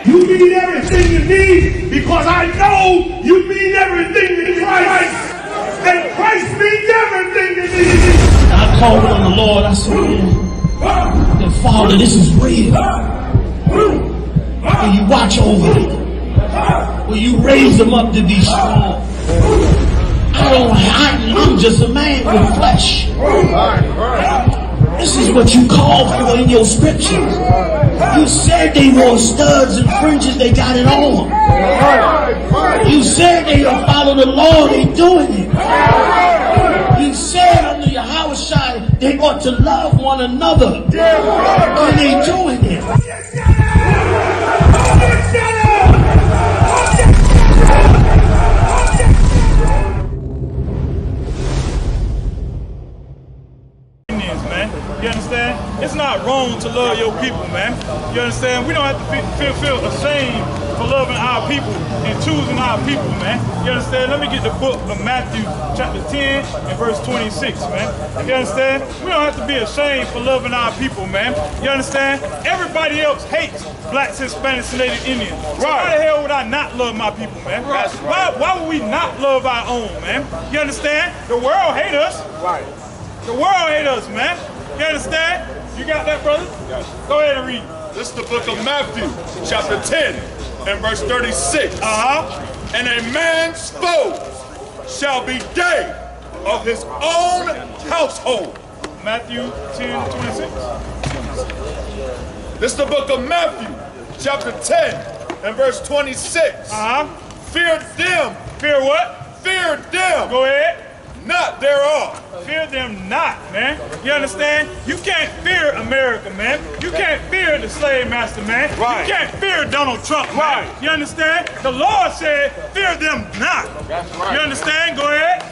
You mean everything you need because I know you mean everything in Christ. And Christ means everything you need. I called on the Lord. I said, that Father, this is real. Will you watch over them? Will you raise them up to be strong? I'm just a man with flesh. This is what you call for in your scriptures. You said they wore studs and fringes, they got it on. You said they will follow the law, they doing it. You said under YAHANNA they ought to love one another, and they doing it. You understand? It's not wrong to love your people, man. You understand? We don't have to feel ashamed for loving our people and choosing our people, man. You understand? Let me get the book of Matthew chapter 10 and verse 26, man. You understand? We don't have to be ashamed for loving our people, man. You understand? Everybody else hates blacks, Hispanics, and Native Indians. So why the hell would I not love my people, man? Why would we not love our own, man? You understand? The world hate us. Right. The world hate us, man. You understand? You got that, brother? Yes. Go ahead and read. This is the book of Matthew, chapter 10, and verse 36. And a man's foes shall be they of his own household. Matthew 10:26. This is the book of Matthew, chapter 10, and verse 26. Fear them. Fear what? Fear them. Go ahead. Not thereof. Fear them not, man. You understand? You can't fear America, man. You can't fear the slave master, man. Right. You can't fear Donald Trump, man. Right. You understand? The Lord said, fear them not. That's right. You understand? Go ahead.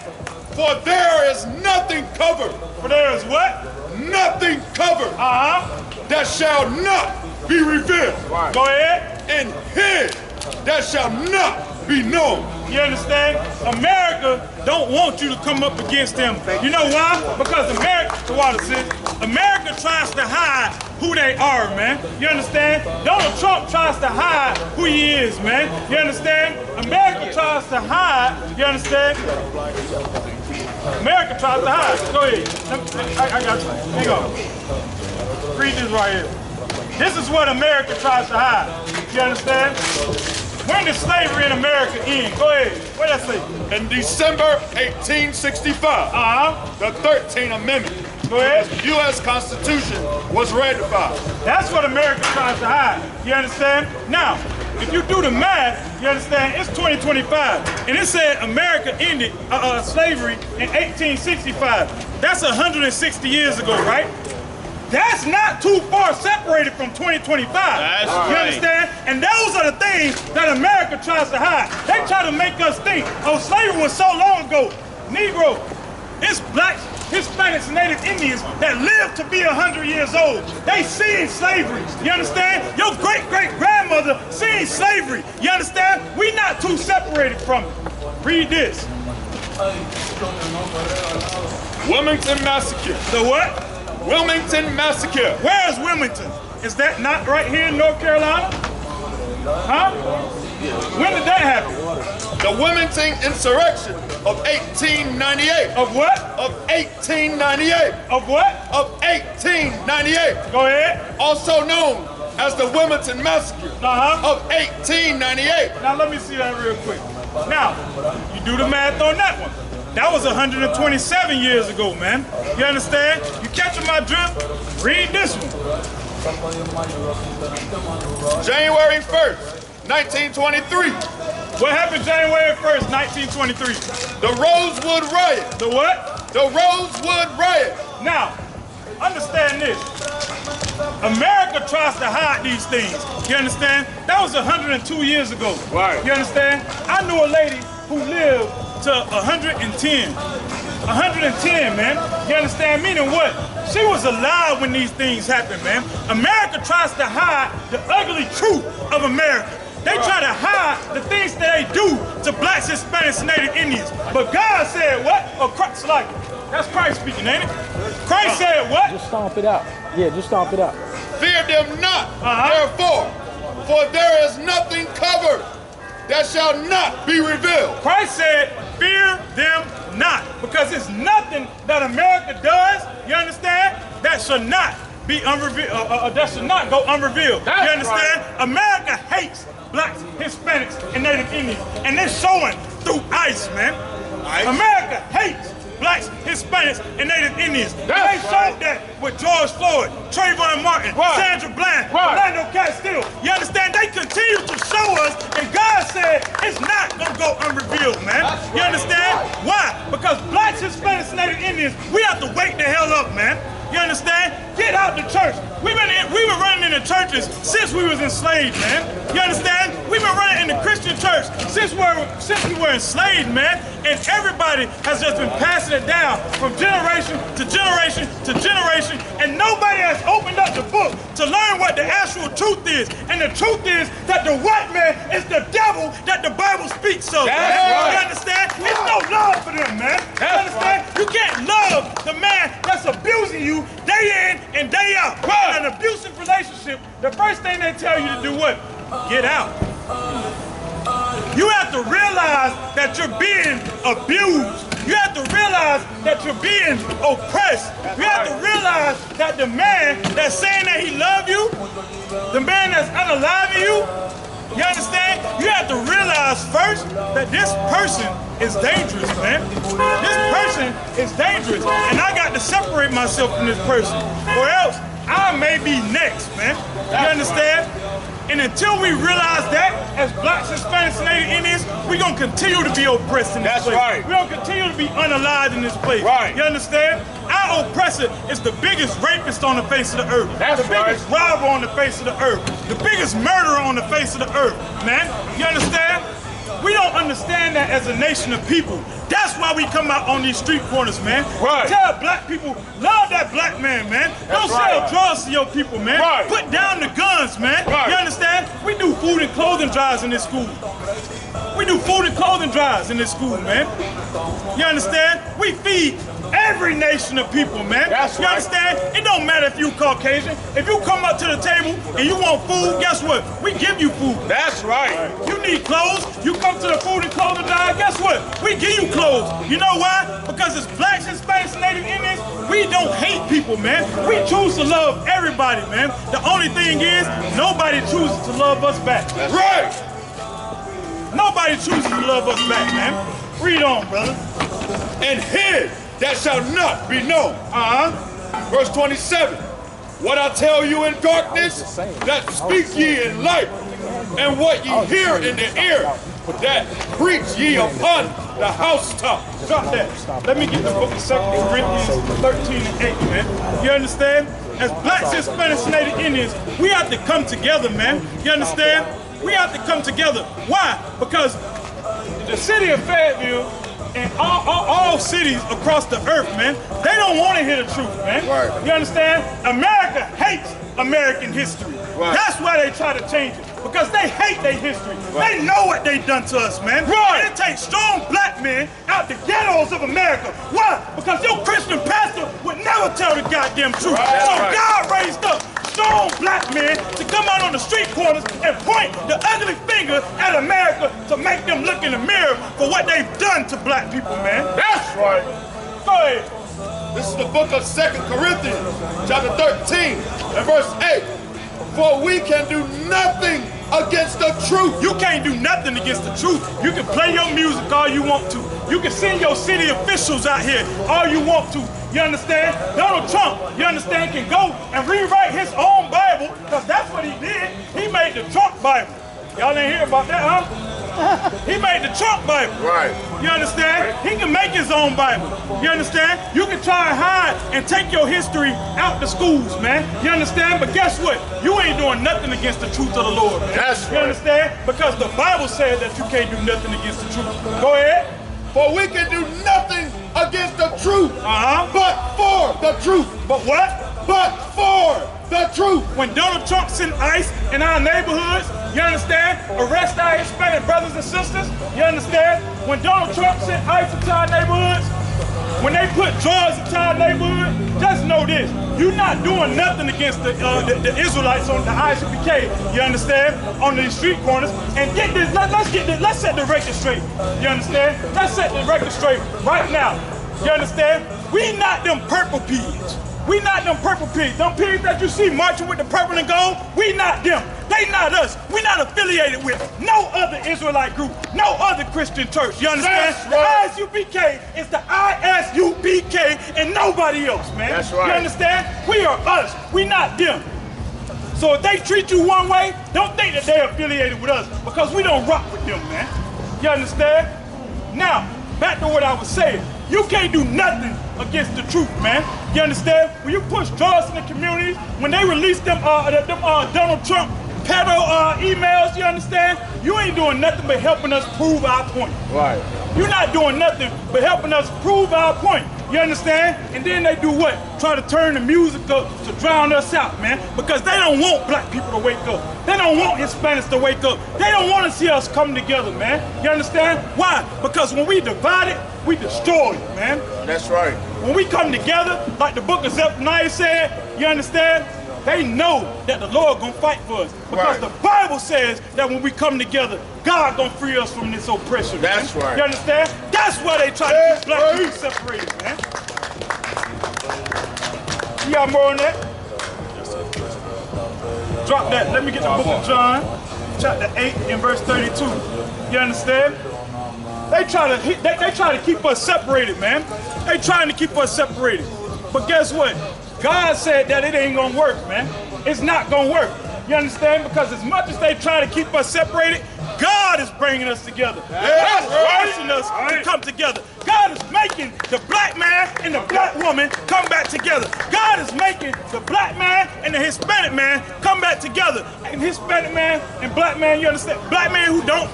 For there is nothing covered. For there is what? Nothing covered. That shall not be revealed. Right. Go ahead. And hid that shall not be known. You understand? America don't want you to come up against them. You know why? Because America tries to hide who they are, man. You understand? Donald Trump tries to hide who he is, man. You understand? America tries to hide. You understand? America tries to hide. Go ahead. I got you. Here you go. Read this right here. This is what America tries to hide. You understand? When did slavery in America end? Go ahead. What did I say? In December 1865, the 13th Amendment. Go ahead. The U.S. Constitution was ratified. That's what America tries to hide. You understand? Now, if you do the math, you understand, it's 2025. And it said America ended slavery in 1865. That's 160 years ago, right? That's not too far separated from 2025. That's right. You understand? And those are the things that America tries to hide. They try to make us think, oh, slavery was so long ago. Negro, it's blacks, Hispanics, and Native Indians that live to be 100 years old. They seen slavery. You understand? Your great-great-grandmother seen slavery. You understand? We not too separated from it. Read this. Wilmington Massacre. The what? Wilmington Massacre. Where is Wilmington? Is that not right here in North Carolina? Huh? When did that happen? The Wilmington Insurrection of 1898. Of what? Of 1898. Of what? Of 1898. Go ahead. Also known as the Wilmington Massacre of 1898. Now let me see that real quick. Now, you do the math on that one. That was 127 years ago, man. You understand? You catching my drift? Read this one. January 1st, 1923. What happened January 1st, 1923? The Rosewood Riot. The what? The Rosewood Riot. Now, understand this. America tries to hide these things. You understand? That was 102 years ago. Right. You understand? I knew a lady who lived to 110. 110, man. You understand? Meaning what? She was alive when these things happened, man. America tries to hide the ugly truth of America. They try to hide the things that they do to blacks, Hispanics, and Native Indians. But God said what? Oh, Christ, like, that's Christ speaking, ain't it? Christ said what? Just stomp it out. Yeah, just stomp it out. Fear them not, therefore, For there is nothing covered that shall not be revealed. Christ said, fear them not, because it's nothing that America does, you understand, that shall not be unrevealed, that should not go unrevealed. You understand? Right. America hates blacks, Hispanics, and Native Indians, and they're showing through ICE, man. America hates blacks, Hispanics, and Native Indians. They showed that with George Floyd, Trayvon Martin, Sandra Bland, Orlando Castile. You understand? They continue to show us, and God said it's not going to go unrevealed, man. You understand? Why? Because blacks, Hispanics, and Native Indians, we have to wake the hell up, man. You understand? Get out the church. We've been running in the churches since we was enslaved, man. You understand? We've been running in the Christian church since we were enslaved, man. And everybody has just been passing it down from generation to generation to generation. And nobody has opened up the book to learn what the actual truth is. And the truth is that the white man is the devil that the Bible speaks of. You understand? It's no love for them, man. You understand? You can't love the man that's abusing you day in and day out. In an abusive relationship, the first thing they tell you to do what? Get out. You have to realize that you're being abused. You have to realize that you're being oppressed. You have to realize that the man that's saying that he loves you, the man that's unaliving you, you understand? You have to realize first that this person is dangerous, man. This person is dangerous. And I got to separate myself from this person, or else I may be next, man. You understand? And until we realize that, as blacks, Hispanics, and Native Indians, we're going to continue to be oppressed in this place. Right. We're going to continue to be unalived in this place. Right. You understand? Our oppressor is the biggest rapist on the face of the earth. That's the biggest robber on the face of the earth. The biggest murderer on the face of the earth, man. You understand? We don't understand that as a nation of people. That's why we come out on these street corners, man. Right. Tell black people, love that black man, man. Don't sell drugs to your people, man. Right. Put down the guns, man. Right. You understand? We do food and clothing drives in this school. We do food and clothing drives in this school, man. You understand? We feed every nation of people, man. You understand? It don't matter if you Caucasian. If you come up to the table and you want food, guess what? We give you food. That's right. You need clothes. You come to the food and clothing drive, guess what? We give you clothes. You know why? Because it's blacks, Hispanics, and Native Indians. We don't hate people, man. We choose to love everybody, man. The only thing is, nobody chooses to love us back. That's right. Nobody chooses to love us back, man. Read on, brother. And his that shall not be known. Verse 27. What I tell you in darkness, that speak ye in light, and what ye hear in the ear, that preach ye upon the housetop. Drop that. Let me get the book of 2 Corinthians 13 and 8, man. You understand? As blacks, Hispanics, and Native Indians, we have to come together, man. You understand? We have to come together. Why? Because the city of Fayetteville and all cities across the earth, man, they don't want to hear the truth, man. Right. You understand? America hates American history. Right. That's why they try to change it. Because they hate their history. Right. They know what they done to us, man. Right. And it takes strong black men out the ghettos of America. Why? Because your Christian pastor would never tell the goddamn truth. Right. So God raised up strong black men to come out on the street corners and point the ugly finger at America to make them look in the mirror for what they've done to black people, man. That's right. Go ahead. This is the book of 2 Corinthians, chapter 13, and verse 8. For we can do nothing against the truth. You can't do nothing against the truth. You can play your music all you want to. You can send your city officials out here all you want to. You understand? Donald Trump, you understand, can go and rewrite his own Bible, because that's what he did. He made the Trump Bible. Y'all didn't hear about that, huh? He made the Trump Bible. Right. You understand? He can make his own Bible. You understand? You can try and hide and take your history out the schools, man. You understand? But guess what? You ain't doing nothing against the truth of the Lord, man. That's right. You understand? Because the Bible said that you can't do nothing against the truth. Go ahead. For we can do nothing against the truth, but for the truth. But what? But for the truth. When Donald Trump sent ICE in our neighborhoods, you understand? Arrest our Hispanic brothers and sisters, you understand? When Donald Trump sent ICE into our neighborhoods, when they put drugs into our neighborhood, just know this: you're not doing nothing against the Israelites on the I.S.U.P.K. You understand? On the street corners. And get this. Let's get this. Let's set the record straight. You understand? Let's set the record straight right now. You understand? We not them purple pigs. We not them purple pigs. Them pigs that you see marching with the purple and gold, we not them. They not us. We not affiliated with no other Israelite group, no other Christian church. You understand? That's The right. I.S.U.P.K. is the I.S.U.P.K. and nobody else, man. That's right. You understand? We are us. We not them. So if they treat you one way, don't think that they're affiliated with us, because we don't rock with them, man. You understand? Now, back to what I was saying. You can't do nothing against the truth, man. You understand? When you push drugs in the communities, when they release them Donald Trump pedo emails, you understand? You ain't doing nothing but helping us prove our point. Right. You're not doing nothing but helping us prove our point. You understand? And then they do what? Try to turn the music up to drown us out, man. Because they don't want black people to wake up. They don't want Hispanics to wake up. They don't want to see us come together, man. You understand? Why? Because when we divide it, we destroy it, man. That's right. When we come together, like the book of Zephaniah said, you understand? They know that the Lord gonna fight for us. Because the Bible says that when we come together, God gonna free us from this oppression. That's man. right. You understand? That's why they try to keep black people separated, man. You got more on that? Drop that. Let me get the book of John, chapter 8 and verse 32. You understand? They try to keep us separated, man. They trying to keep us separated. But guess what? God said that it ain't gonna work, man. It's not gonna work. You understand? Because as much as they try to keep us separated, God is bringing us together. God is forcing us to come together. God is making the black man and the black woman come back together. God is making the black man and the Hispanic man come back together. And Hispanic man and black man, you understand? Black man who don't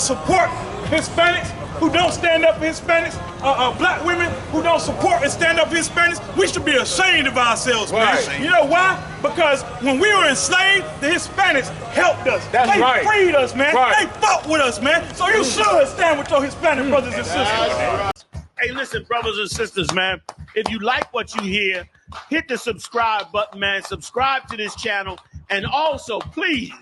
support Hispanics, who don't stand up for Hispanics, black women who don't support and stand up for Hispanics, we should be ashamed of ourselves, man. Right. You know why? Because when we were enslaved, the Hispanics helped us. They freed us, man. They fought with us, man. So you should stand with your Hispanic brothers and sisters. Hey, listen, brothers and sisters, man. If you like what you hear, hit the subscribe button, man. Subscribe to this channel. And also, please,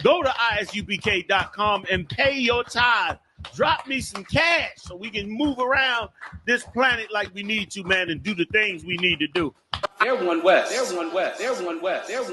go to ISUPK.com and pay your tithe. Drop me some cash so we can move around this planet like we need to, man, and do the things we need to do. They're one West. They're one West. They're one West. They're one